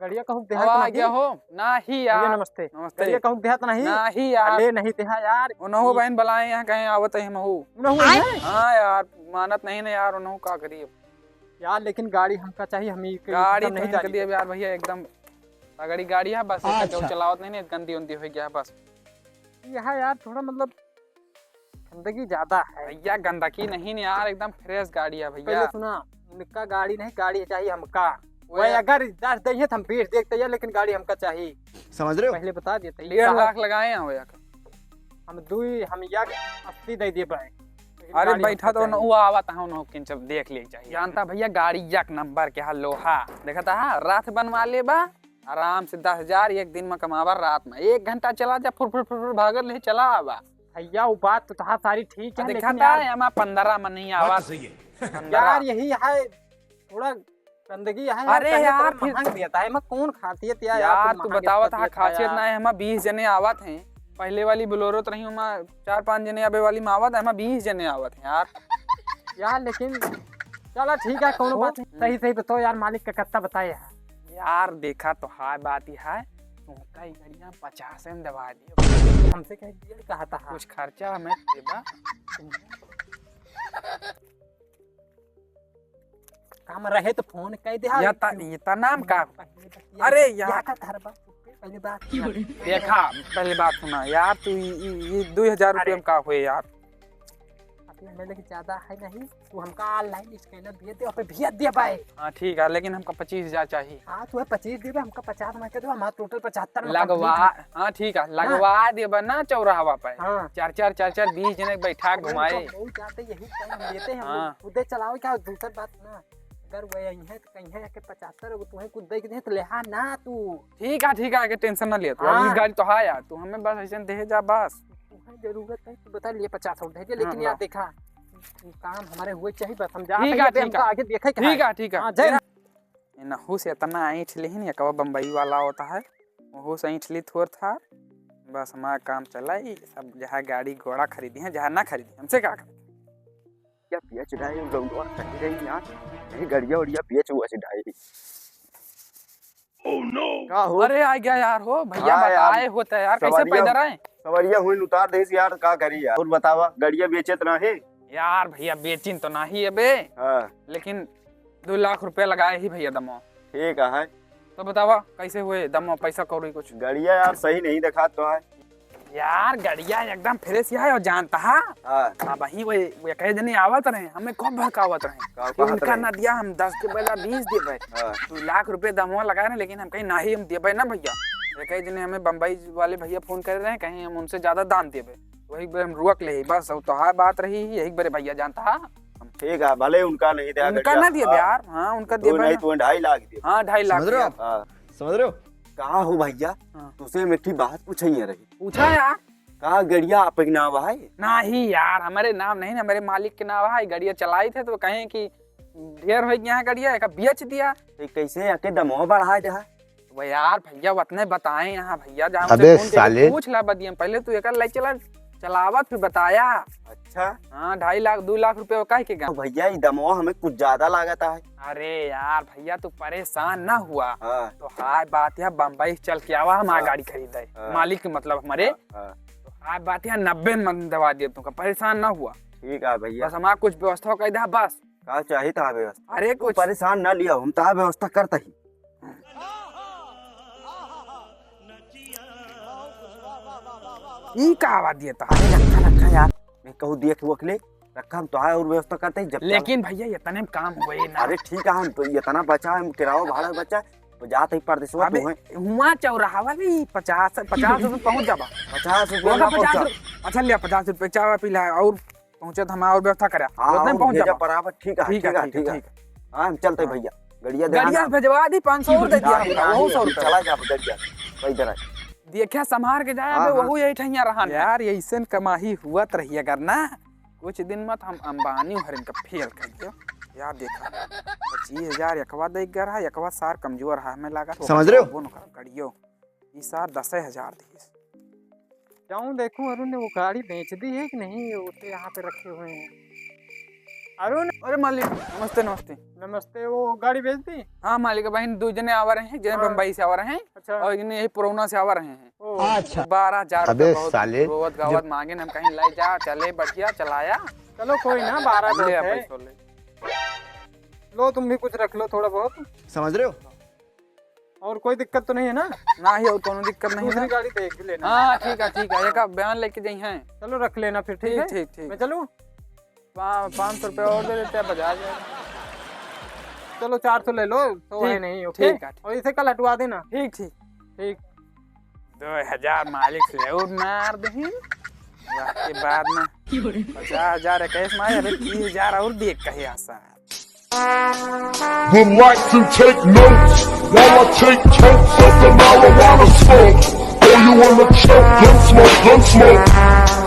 गड़िया कहूँ अब देहात आ नहीं। गया हो नहीं भैया यार। नमस्ते। नमस्ते। गड़िया कहूँ देहात नहीं। नहीं यार। अरे नहीं देहा यार। उन्हों बहन बुलाए यहाँ कहीं आवत है महू। हाँ यार मानत नहीं ना यार उन्हों का करिए यार लेकिन गाड़ी हमका चाहिए, हम ही गाड़ी नहीं तो दिया यार भैया एकदम तगड़ी गाड़ी है बस अच्छा। चलावत नहीं गंदी उंदी हो गया बस। यहाँ यार थोड़ा मतलब गंदगी ज्यादा है भैया गंदगी नहीं यार एकदम फ्रेश गाड़ी है भैया। पहले सुना उनका गाड़ी नहीं, गाड़ी चाहिए हमका। वही अगर 10 दे तो हम 20 देखते हैं, लेकिन गाड़ी हमका चाहिए। समझ रहे हो? पहले बता देते 1.5 लाख लगाए हैं भैया हम 80 दे दिए भाई। अरे बैठा तो वो आवत है उन्हों किंचब देख ले चाहिए जानता भैया गाड़ी एक नंबर के है लोहा देखा था रात बनवा ले बा आराम से 10,000 एक दिन में कमावा रात में 1 घंटा चला जा फुर फुर फुर भागल नहीं चला आवा भैया वो बात तो तहा सारी ठीक है देखा था हमारा 15 में नहीं आवा यार यही है थोड़ा गंदगी है। अरे यार फिर देता है मैं कौन खासियत यार तू बतावा था खासियत ना है हम 20 जने आवत हैं पहले वाली बोलेरो तो नहीं मैं 4-5 जने आवे वाली में आवत है हम 20 जने आवत हैं यार लेकिन चलो ठीक है कौन बात नहीं। सही बताओ यार मालिक का कितना बताए यार देखा तो हाय बात ही है तुमका ही गाड़ियां 50 में दबा दियो हमसे कह दिया कहा था कुछ खर्चा हमें देबा काम रहे तो फोन कह दे ये ता नाम का अरे यार पहले बात देखा पहले बात सुना यार तू ये 2,000 रुपये में का हुए यार मेरे लिए ज्यादा है नहीं तू हमका ऑनलाइन स्कैनर भेज दे और भेज दे भाई। हाँ ठीक है लेकिन हमका 25,000 चाहिए। हाँ तू 25 दे हमका 50 में दे हमारा टोटल 75 लगवा। हाँ ठीक है लगवा देबा ना चौराहा पे। हाँ। 4-4 20 जने बैठा घुमाए यही टाइम लेते हैं हम उधर चलाओ क्या दूसरी बात ना अगर वो यही है तो कहीं है कि 75 तुम्हें कुछ दे के तो लेहा ना तू ठीक है के टेंशन ना ले तू अपनी गाड़ी तो है यार तू हमें बस ऐसे दे जा बस जरूरत है तो बता लिए 50 और भेजे लेकिन यार देखा काम हमारे हुए चाहिए बस समझा आगे देखा ठीक है नहू से इतना ऐठ ले ही कब बम्बई वाला होता है वो से ऐठ ली थोड़ था बस हमारा काम चला सब जहाँ गाड़ी घोड़ा खरीदी है जहाँ ना खरीदी हमसे क्या कर क्या पिया चढ़ाई गौरवा कहीं रही यार नहीं गड़िया उड़िया पिया चुआ चढ़ाई ओह नो का हो अरे आ गया यार हो भैया बताए होता है यार कैसे पैदल आए सवरिया हुई उतार देस यार का करी यार और बतावा गड़िया बेचत ना है यार भैया बेचिन तो नहीं है बे लेकिन 2 लाख रुपए लगाए ही भैया दमो ठीक है तो बतावा कैसे हुए दमो पैसा कौड़ी कुछ गड़िया यार सही नहीं दिखा तो है यार गड़िया एकदम फ्रेश है और जानता है हां वही वो कहे जने आवत रहे हमें कब भड़कावत रहे उनका ना दिया हम 10 के बदला 20 देबे 2 लाख रुपए दमो लगाए ना लेकिन हम कहीं नहीं हम देबे ना भैया कई जने हमें बम्बई वाले भैया फोन कर रहे हैं कहीं हम उनसे ज्यादा दाम देबे वही बार हम रुक ले बस तो हाँ बात रही यही बारे भैया जानता है ठीक है भले उनका नहीं दिया उनका ना दिया यार हाँ उनका दिया नहीं तो 2.5 लाख दिया हाँ 2.5 लाख समझ रहे हो कहाँ हो भैया तुझसे मिट्टी बात पूछी रही पूछा यार कहा गड़िया आप नाम है नहीं यार हमारे नाम नहीं हमारे मालिक के नाम है गड़िया चलाई थे तो कहें कि ढेर हो गया गड़िया बेच दिया कैसे आके दमो बढ़ा दे वो यार भैया उतने बताए यहाँ भैया जहाँ पूछ ला बदिया पहले तू एक चलावत फिर बताया अच्छा हाँ 2.5 लाख 2 लाख रुपए का के भैया दमो हमें कुछ ज्यादा लागता है अरे यार भैया तू परेशान ना हुआ तो हाय बात है बम्बई चल के आवा हमारा गाड़ी खरीदे मालिक मतलब हमारे तो हाय बात है 90 में दवा दिया तुमका परेशान ना हुआ ठीक है भैया बस हमारा कुछ व्यवस्था कर दे बस का चाहिए था व्यवस्था अरे कुछ परेशान ना लिया हम तो व्यवस्था करता ही ई का आवाज देता रखा यार मैं कहूँ देख वो ले रखा हम तो आए और व्यवस्था करते ही जब लेकिन भैया इतने में काम हुए ना अरे ठीक है हम तो इतना बचा हम किराया भाड़ा बचा तो जाते ही परदेशवा तो है हुआ चौराहा वाली 50 रुपए पहुंच जाबा 50 रुपए अच्छा लिया 50 रुपए चाय पिला और पहुंचे तो हम और व्यवस्था करा उतने पहुंच जाबा बराबर ठीक है हां हम चलते भैया गड़िया भेजवा दी 500 और दे दिया वो 100 रुपए चला जा गड़िया इधर देखा संभार के जाए वही यही ठहिया रहा यार ऐसे कमाही हुआ रही अगर ना कुछ दिन में हम अंबानी हर इनका फेल कर दियो यार देखा 25,000 एकवा दे गया है एकवा सार कमजोर है हमें लगा समझ रहे हो वो गड़ियो ई सार 10,000 दी जाऊं देखूं अरुण ने वो गाड़ी बेच दी है कि नहीं वो तो यहाँ पे रखे हुए हैं अरुण, अरे मालिक नमस्ते नमस्ते। नमस्ते। वो गाड़ी भेज दी? हाँ मालिक बहन, 2 जने आवा रहे हैं, जने बम्बई से आवा रहे हैं अच्छा। और जने यही पुरौना से आवा रहे हैं। अच्छा। 12,000 अबे बहुत साले। रोवत गावत मांगे हम कहीं ले जा, चले बढ़िया चलाया। चलो कोई ना, 12 बहुत ले आ है। पैसों ले। लो तुम भी कुछ रख लो थोड़ा बहुत। समझ रहे हो? और कोई दिक्कत तो नहीं है ना? ना ही और कोनो दिक्कत नहीं दूसरी है। गाड़ी देख लेना। हाँ ठीक है एक बयान लेके जाई हैं। चलो रख लेना फिर, ठीक है? ठीक ठीक मैं चलूं? 500 रुपये और दे देते हैं, बजाज है। चलो 400 ले लो तो है ठीक, नहीं। ओके, ठीक है, ठीक। और इसे कल हटवा देना। ठीक ठीक। ठीक। 2000 मालिक से और मार दही के बाद में 50,000 इक्कीस में अरे 30,000 और देख कहे आशा। Relax and take notes while I take totes of the marijuana smoke. Oh, you wanna choke? Gun smoke, gun smoke.